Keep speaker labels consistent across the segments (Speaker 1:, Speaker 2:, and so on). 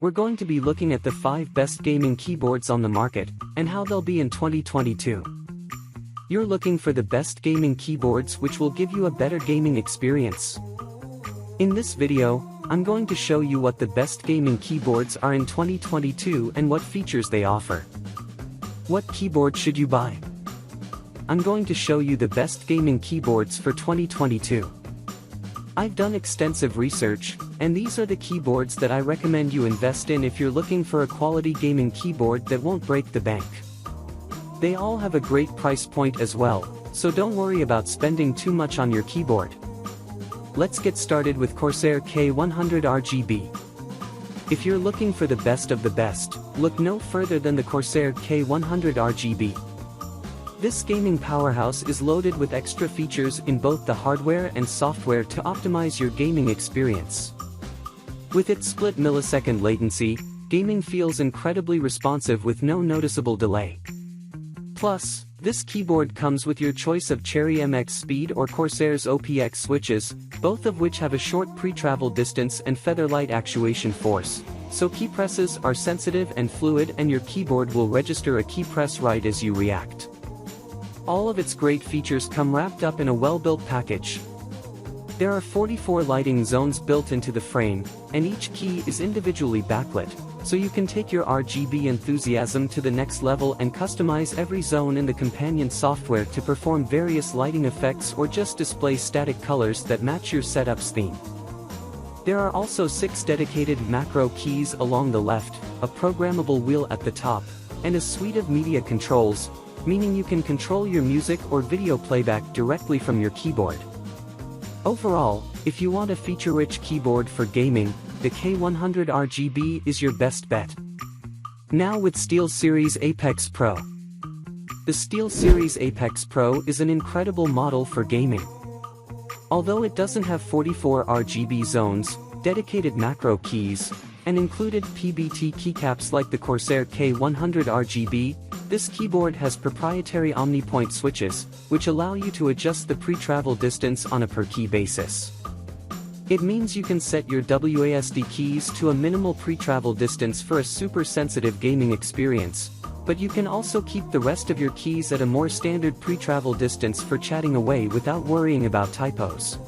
Speaker 1: we're going to be looking at the 5 best gaming keyboards on the market, and how they'll be in 2022. You're looking for the best gaming keyboards which will give you a better gaming experience. In this video, I'm going to show you what the best gaming keyboards are in 2022 and what features they offer. What keyboard should you buy? I'm going to show you the best gaming keyboards for 2022. I've done extensive research, and these are the keyboards that I recommend you invest in if you're looking for a quality gaming keyboard that won't break the bank. They all have a great price point as well, so don't worry about spending too much on your keyboard. Let's get started with Corsair K70 RGB. If you're looking for the best of the best, look no further than the Corsair K70 RGB. This gaming powerhouse is loaded with extra features in both the hardware and software to optimize your gaming experience. With its split millisecond latency, gaming feels incredibly responsive with no noticeable delay. Plus, this keyboard comes with your choice of Cherry MX Speed or Corsair's OPX switches, both of which have a short pre-travel distance and featherlight actuation force, so key presses are sensitive and fluid and your keyboard will register a key press right as you react. All of its great features come wrapped up in a well-built package. There are 44 lighting zones built into the frame, and each key is individually backlit, so you can take your RGB enthusiasm to the next level and customize every zone in the companion software to perform various lighting effects or just display static colors that match your setup's theme. There are also 6 dedicated macro keys along the left, a programmable wheel at the top, and a suite of media controls, meaning you can control your music or video playback directly from your keyboard. Overall, if you want a feature-rich keyboard for gaming, the K70 RGB is your best bet. Now with SteelSeries Apex Pro. The SteelSeries Apex Pro is an incredible model for gaming. Although it doesn't have 44 RGB zones, dedicated macro keys, and included PBT keycaps like the Corsair K70 RGB, this keyboard has proprietary OmniPoint switches, which allow you to adjust the pre-travel distance on a per-key basis. It means you can set your WASD keys to a minimal pre-travel distance for a super sensitive gaming experience, but you can also keep the rest of your keys at a more standard pre-travel distance for chatting away without worrying about typos.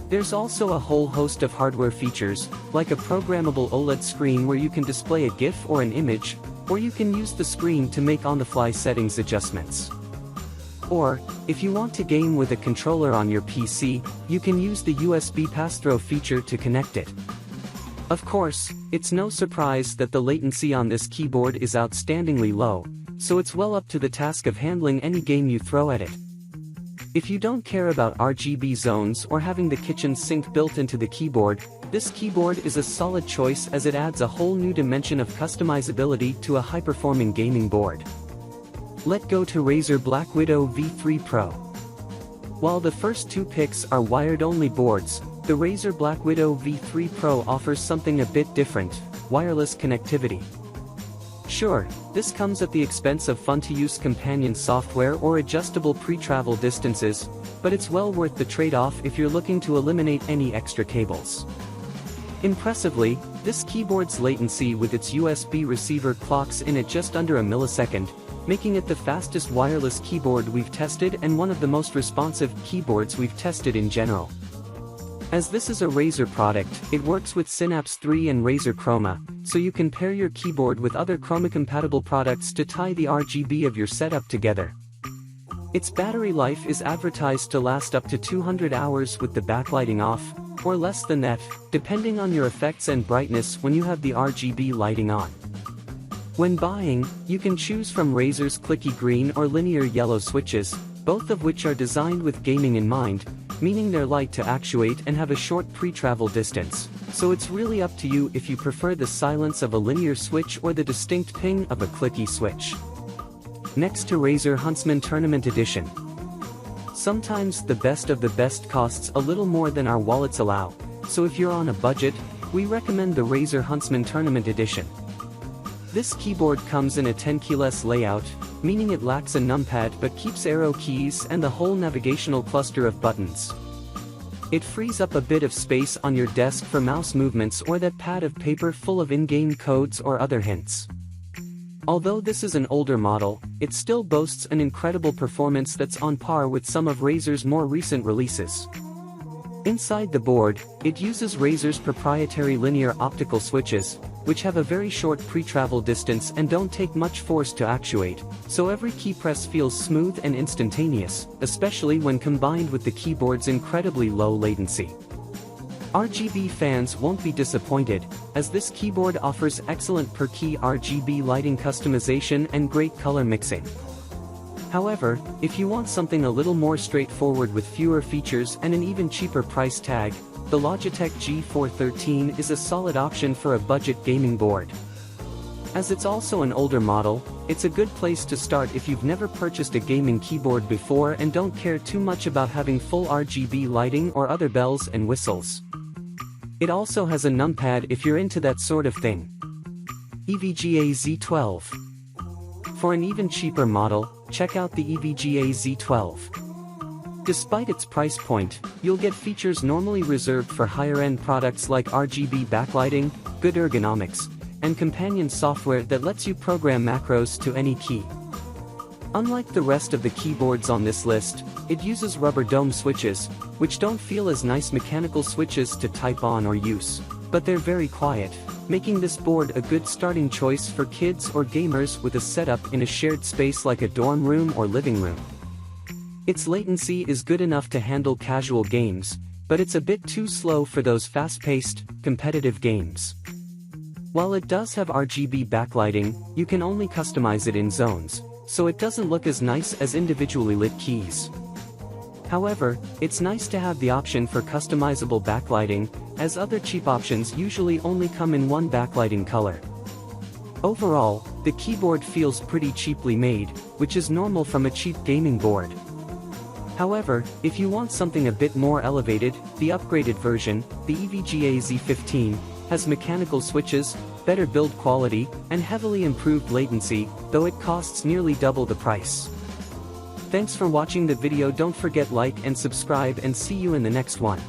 Speaker 1: There's also a whole host of hardware features, like a programmable OLED screen where you can display a GIF or an image, or you can use the screen to make on-the-fly settings adjustments. Or, if you want to game with a controller on your PC, you can use the USB pass-through feature to connect it. Of course, it's no surprise that the latency on this keyboard is outstandingly low, so it's well up to the task of handling any game you throw at it. If you don't care about RGB zones or having the kitchen sink built into the keyboard, this keyboard is a solid choice as it adds a whole new dimension of customizability to a high-performing gaming board. Let's go to Razer Black Widow V3 Pro. While the first 2 picks are wired-only boards, the Razer Black Widow V3 Pro offers something a bit different: wireless connectivity. Sure, this comes at the expense of fun-to-use companion software or adjustable pre-travel distances, but it's well worth the trade-off if you're looking to eliminate any extra cables. Impressively, this keyboard's latency with its USB receiver clocks in at just under a millisecond, making it the fastest wireless keyboard we've tested and one of the most responsive keyboards we've tested in general. As this is a Razer product, it works with Synapse 3 and Razer Chroma, so you can pair your keyboard with other Chroma-compatible products to tie the RGB of your setup together. Its battery life is advertised to last up to 200 hours with the backlighting off, or less than that, depending on your effects and brightness when you have the RGB lighting on. When buying, you can choose from Razer's clicky green or linear yellow switches, both of which are designed with gaming in mind, meaning they're light to actuate and have a short pre-travel distance, so it's really up to you if you prefer the silence of a linear switch or the distinct ping of a clicky switch. Next to Razer Huntsman Tournament Edition. Sometimes the best of the best costs a little more than our wallets allow, so if you're on a budget, we recommend the Razer Huntsman Tournament Edition. This keyboard comes in a 10 keyless layout, meaning it lacks a numpad but keeps arrow keys and the whole navigational cluster of buttons. It frees up a bit of space on your desk for mouse movements or that pad of paper full of in-game codes or other hints. Although this is an older model, it still boasts an incredible performance that's on par with some of Razer's more recent releases. Inside the board, it uses Razer's proprietary linear optical switches, which have a very short pre-travel distance and don't take much force to actuate, so every key press feels smooth and instantaneous, especially when combined with the keyboard's incredibly low latency. RGB fans won't be disappointed, as this keyboard offers excellent per-key RGB lighting customization and great color mixing. However, if you want something a little more straightforward with fewer features and an even cheaper price tag, the Logitech G413 is a solid option for a budget gaming board. As it's also an older model, it's a good place to start if you've never purchased a gaming keyboard before and don't care too much about having full RGB lighting or other bells and whistles. It also has a numpad if you're into that sort of thing. EVGA Z12. For an even cheaper model, check out the EVGA Z12. Despite its price point, you'll get features normally reserved for higher-end products like RGB backlighting, good ergonomics, and companion software that lets you program macros to any key. Unlike the rest of the keyboards on this list, it uses rubber dome switches, which don't feel as nice mechanical switches to type on or use, but they're very quiet, making this board a good starting choice for kids or gamers with a setup in a shared space like a dorm room or living room. Its latency is good enough to handle casual games, but it's a bit too slow for those fast-paced, competitive games. While it does have RGB backlighting, you can only customize it in zones, so it doesn't look as nice as individually lit keys. However, it's nice to have the option for customizable backlighting, as other cheap options usually only come in one backlighting color. Overall, the keyboard feels pretty cheaply made, which is normal from a cheap gaming board. However, if you want something a bit more elevated, the upgraded version, the EVGA Z15, has mechanical switches, better build quality, and heavily improved latency, though it costs nearly double the price. Thanks for watching the video. Don't forget like and subscribe, and see you in the next one.